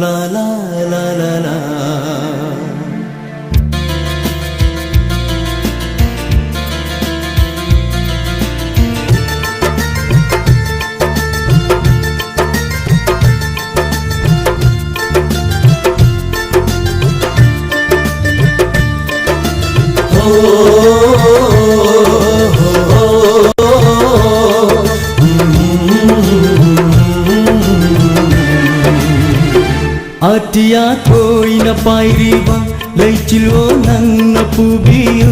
La la la la la. Atia koi na pairiba leitilo nang napubiyo.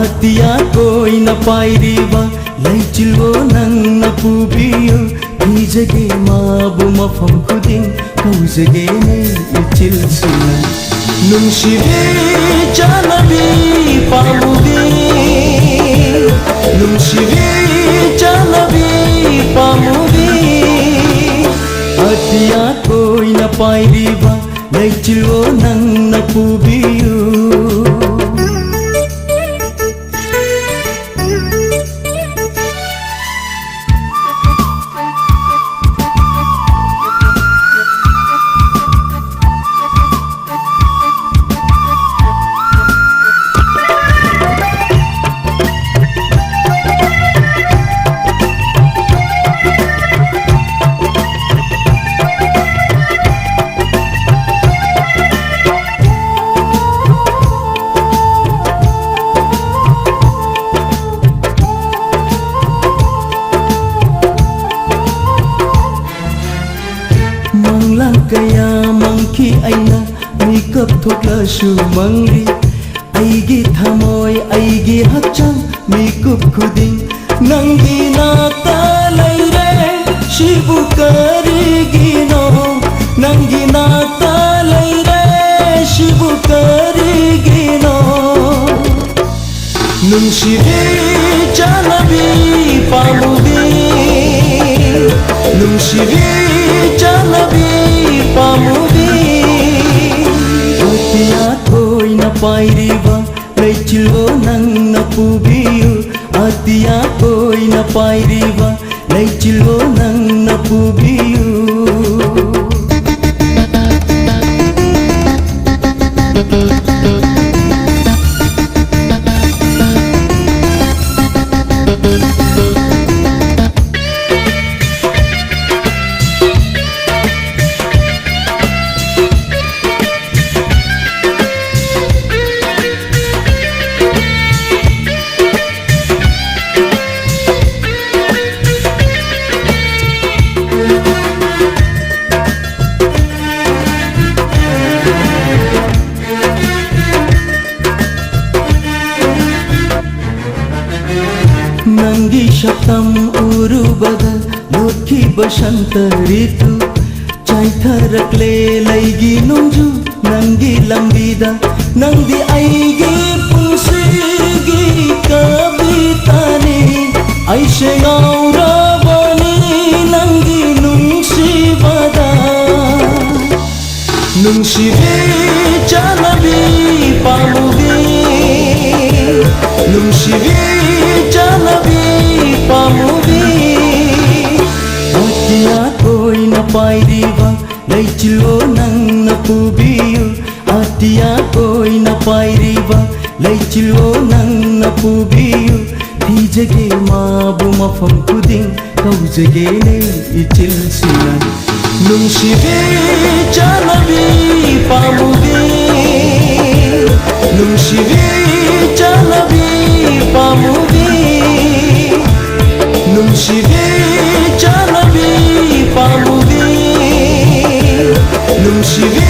Atia koi na pairiba leitilo nang napubiyo. Kijage mabu mafam kuding kaujage ne ichil suna. Nungshire janabi pamubi. Nungshire janabi pamubi. Atia koi na pairiba leitilo nang napubiyo. Kaya mangki aina makeup thoklashu mangri aigi thamoy aigi hachang makeup khuding nangi nata laire shibu karigino nangi nata laire shibu karigino nungshire janabi pamubi nungshire janabi pamubi. Atia koi na pairiba leitilo nang napubiyo. Atia koi na pairiba leitilo nang napubiyo. Nangi shaptam urubada lokhi bashant ritu chaitharakle laigi nonju nangi lambida nangi aigi punsigi kabitani aishe gauravani nangi nungshibada nungshire janabi pamubi nungshire janabi pamubi. Atia koi na pairiba leitilo nang napubiyo. Atia koi na pairiba leitilo nang napubiyo. Kijage mabu mafam kuding kaujage ne ichil suna. Nungshire janabi pamubi nungshire janabi pamubi nungshire janabi pamubi nungshire